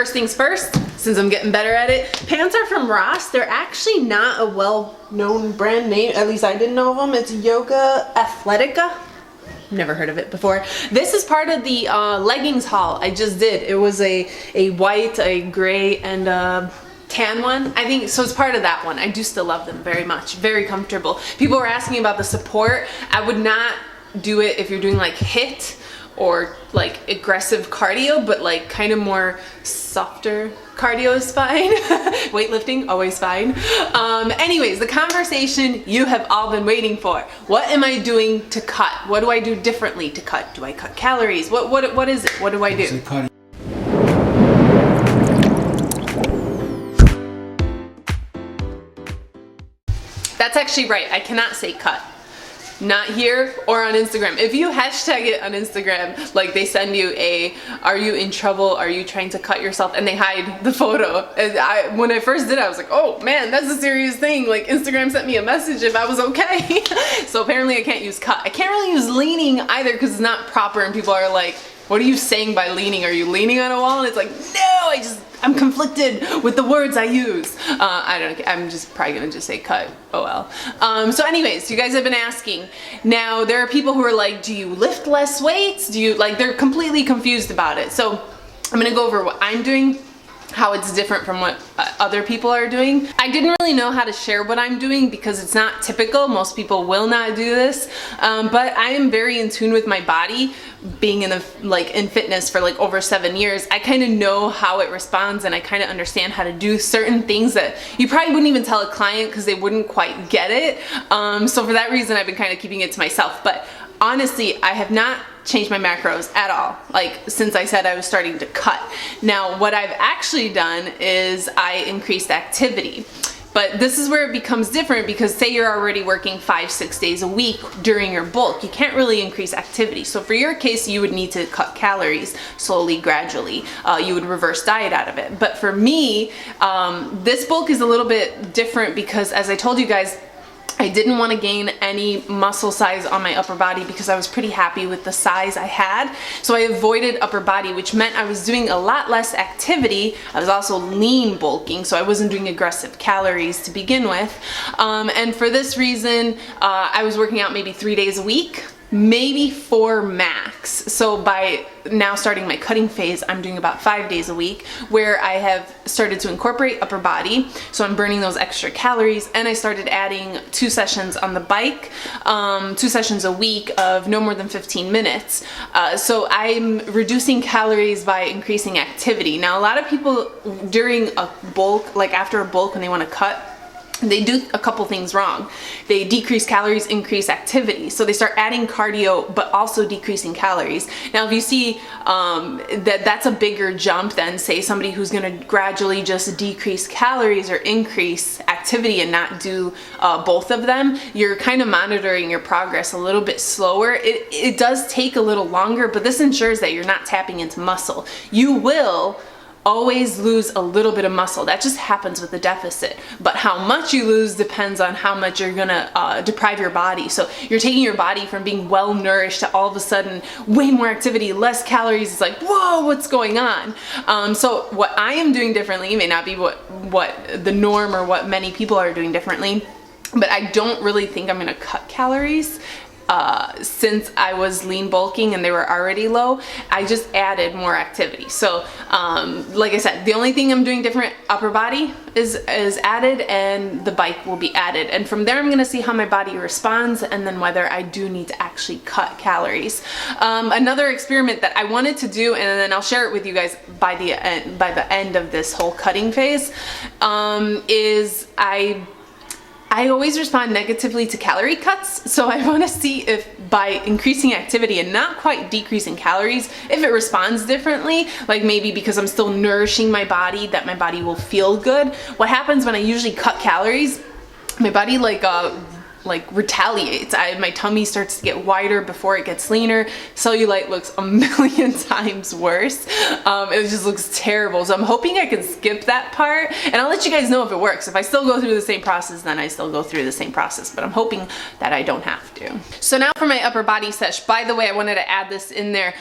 first things first, since I'm getting better at it, pants are from Ross. They're actually not a well-known brand name, at least I didn't know of them. It's Yoga Athletica. Never heard of it before. This is part of the leggings haul I just did. It was a white, a gray, and a tan one, I think. So it's part of that one. I do still love them very much. Very comfortable. People were asking about the support. I would not do it if you're doing like HIIT or like aggressive cardio, but like kind of more softer cardio is fine. Weightlifting, always fine. Anyways, the conversation you have all been waiting for. What am I doing to cut? What do I do differently to cut? Do I cut calories? What is it? What do I do? That's actually right. I cannot say cut. Not here or on Instagram. If you hashtag it on Instagram, like they send you a, are you in trouble? Are you trying to cut yourself? And they hide the photo. And when I first did it, I was like, oh man, that's a serious thing. Like Instagram sent me a message if I was okay. So apparently I can't use cut. I can't really use leaning either because it's not proper and people are like, what are you saying by leaning? Are you leaning on a wall? And it's like, no, I'm conflicted with the words I use. I don't know, I'm just probably gonna just say cut, oh well. So anyways, you guys have been asking. Now, there are people who are like, do you lift less weights? They're completely confused about it. So I'm gonna go over what I'm doing, how it's different from what other people are doing. I didn't really know how to share what I'm doing because it's not typical. Most people will not do this, but I am very in tune with my body. Being in fitness for like over 7 years, I kind of know how it responds and I kind of understand how to do certain things that you probably wouldn't even tell a client because they wouldn't quite get it. So for that reason, I've been kind of keeping it to myself. But honestly, I have not changed my macros at all, like since I said I was starting to cut. Now, what I've actually done is I increased activity. But this is where it becomes different because say you're already working 5-6 days a week during your bulk, you can't really increase activity. So for your case, you would need to cut calories slowly, gradually. You would reverse diet out of it. But for me, this bulk is a little bit different because as I told you guys, I didn't want to gain any muscle size on my upper body because I was pretty happy with the size I had. So I avoided upper body, which meant I was doing a lot less activity. I was also lean bulking, so I wasn't doing aggressive calories to begin with. And for this reason, I was working out maybe 3 days a week, maybe 4 max. So by now starting my cutting phase, I'm doing about 5 days a week where I have started to incorporate upper body. So I'm burning those extra calories and I started adding 2 sessions on the bike, 2 sessions a week of no more than 15 minutes. So I'm reducing calories by increasing activity. Now, a lot of people during a bulk, like after a bulk when they want to cut, they do a couple things wrong. They decrease calories, increase activity. So they start adding cardio, but also decreasing calories. Now, if you see that's a bigger jump than say somebody who's gonna gradually just decrease calories or increase activity and not do both of them, you're kind of monitoring your progress a little bit slower. It does take a little longer, but this ensures that you're not tapping into muscle. You will always lose a little bit of muscle. That just happens with the deficit. But how much you lose depends on how much you're gonna deprive your body. So you're taking your body from being well nourished to all of a sudden way more activity, less calories. It's like, whoa, what's going on? So what I am doing differently may not be what the norm or what many people are doing differently, but I don't really think I'm gonna cut calories. Since I was lean bulking and they were already low, I just added more activity. So like I said, the only thing I'm doing different, upper body is added and the bike will be added. And from there, I'm gonna see how my body responds and then whether I do need to actually cut calories. Another experiment that I wanted to do, and then I'll share it with you guys by the end of this whole cutting phase, is I always respond negatively to calorie cuts, so I want to see if by increasing activity and not quite decreasing calories, if it responds differently, like maybe because I'm still nourishing my body, that my body will feel good. What happens when I usually cut calories, my body retaliates. My tummy starts to get wider before it gets leaner. Cellulite looks a million times worse. It just looks terrible. So I'm hoping I can skip that part and I'll let you guys know if it works. If I still go through the same process, then I still go through the same process, but I'm hoping that I don't have to. So now for my upper body sesh. By the way, I wanted to add this in there.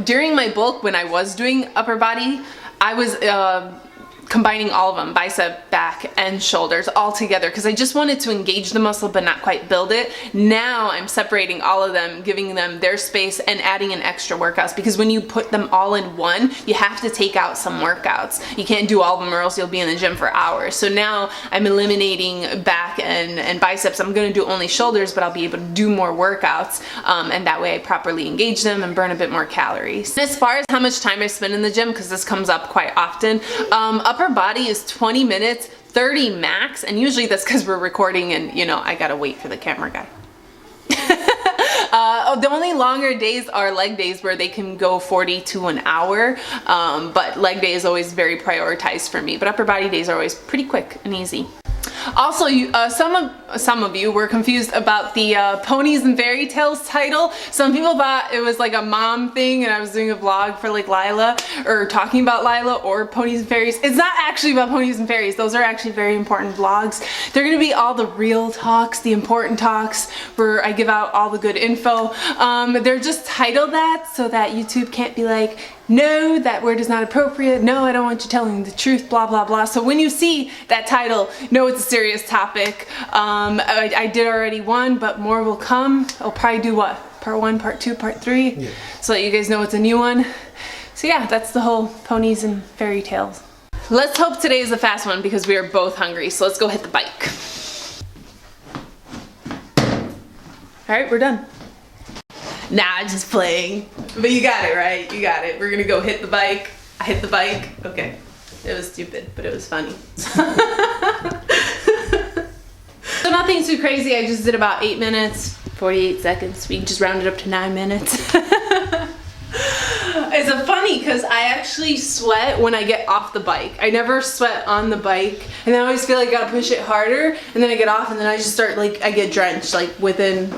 During my bulk, when I was doing upper body, I was combining all of them, bicep, back, and shoulders all together because I just wanted to engage the muscle but not quite build it. Now I'm separating all of them, giving them their space and adding in extra workouts, because when you put them all in one, you have to take out some workouts. You can't do all of them or else you'll be in the gym for hours. So now I'm eliminating back and biceps. I'm going to do only shoulders, but I'll be able to do more workouts, and that way I properly engage them and burn a bit more calories. And as far as how much time I spend in the gym, because this comes up quite often, upper body is 20 minutes, 30 max, and usually that's because we're recording and, you know, I gotta wait for the camera guy. The only longer days are leg days, where they can go 40 to an hour, but leg day is always very prioritized for me, but upper body days are always pretty quick and easy. Also, some of you were confused about the Ponies and Fairy Tales title. Some people thought it was like a mom thing and I was doing a vlog for like Lila, or talking about Lila or Ponies and Fairies. It's not actually about Ponies and Fairies. Those are actually very important vlogs. They're gonna be all the real talks, the important talks, where I give out all the good info. They're just titled that so that YouTube can't be like, no, that word is not appropriate. No, I don't want you telling the truth, blah, blah, blah. So when you see that title, know it's a serious topic. I did already one, but more will come. I'll probably do what? Part 1, part 2, part 3? Yeah. So that you guys know it's a new one. So yeah, that's the whole Ponies and Fairy Tales. Let's hope today is a fast one because we are both hungry. So let's go hit the bike. All right, we're done. Nah, just playing. But you got it, right? You got it. We're gonna go hit the bike. I hit the bike. Okay. It was stupid, but it was funny. So nothing too crazy. I just did about 8 minutes, 48 seconds. We can just round it up to 9 minutes. It's funny because I actually sweat when I get off the bike. I never sweat on the bike, and I always feel like I gotta push it harder, and then I get off, and then I just start like, I get drenched like within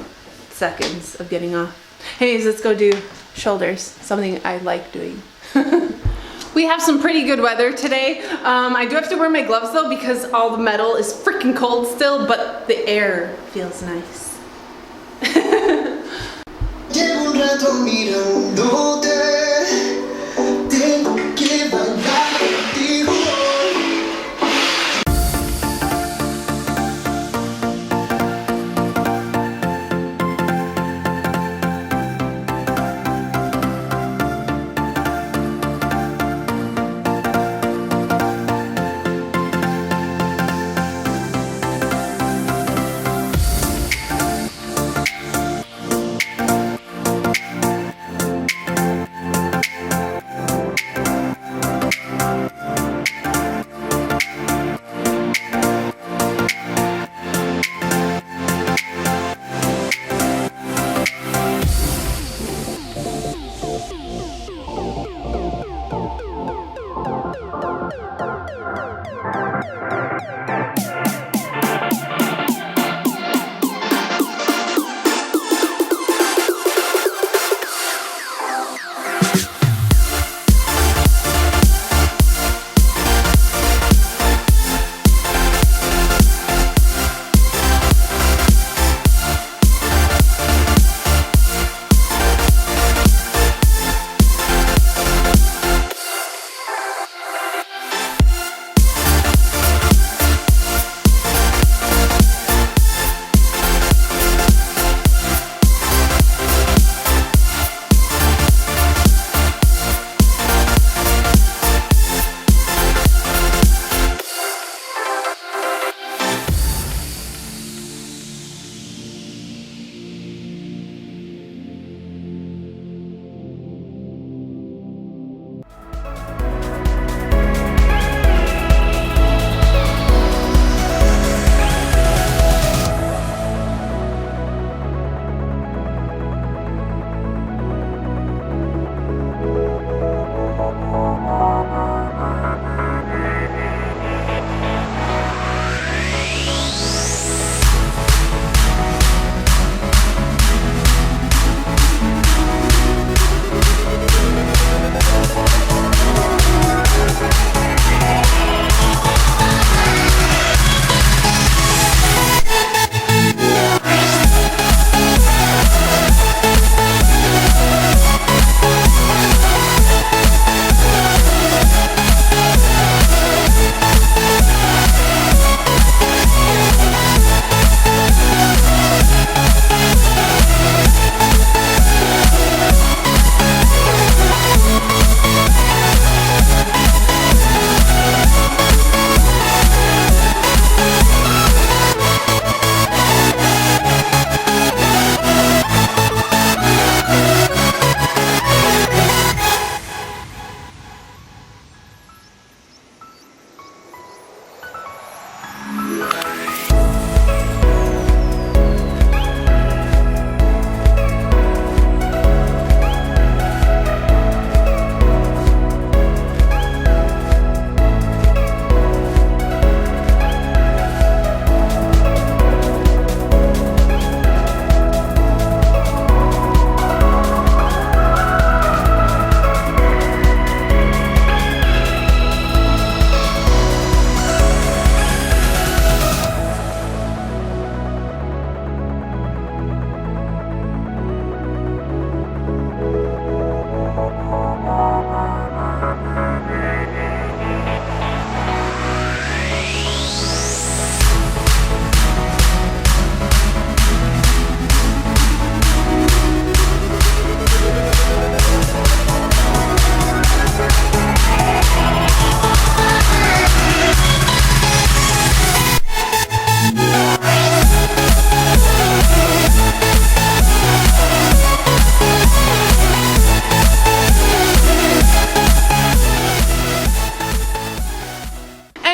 seconds of getting off. Hey, let's go do shoulders, something I like doing. We have some pretty good weather today. I do have to wear my gloves though because all the metal is freaking cold still, but the air feels nice.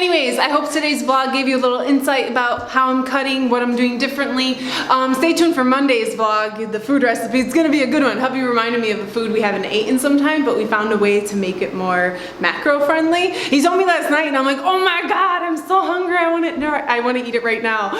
Anyways, I hope today's vlog gave you a little insight about how I'm cutting, what I'm doing differently. Stay tuned for Monday's vlog, the food recipe. It's gonna be a good one. Hubby reminded me of a food we haven't eaten in some time, but we found a way to make it more macro friendly. He told me last night and I'm like, oh my God, I'm so hungry. I want to eat it right now.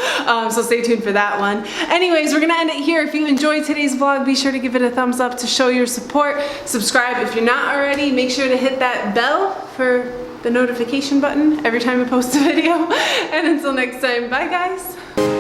So stay tuned for that one. Anyways, we're gonna end it here. If you enjoyed today's vlog, be sure to give it a thumbs up to show your support. Subscribe if you're not already. Make sure to hit that bell for the notification button every time I post a video. And until next time, bye guys.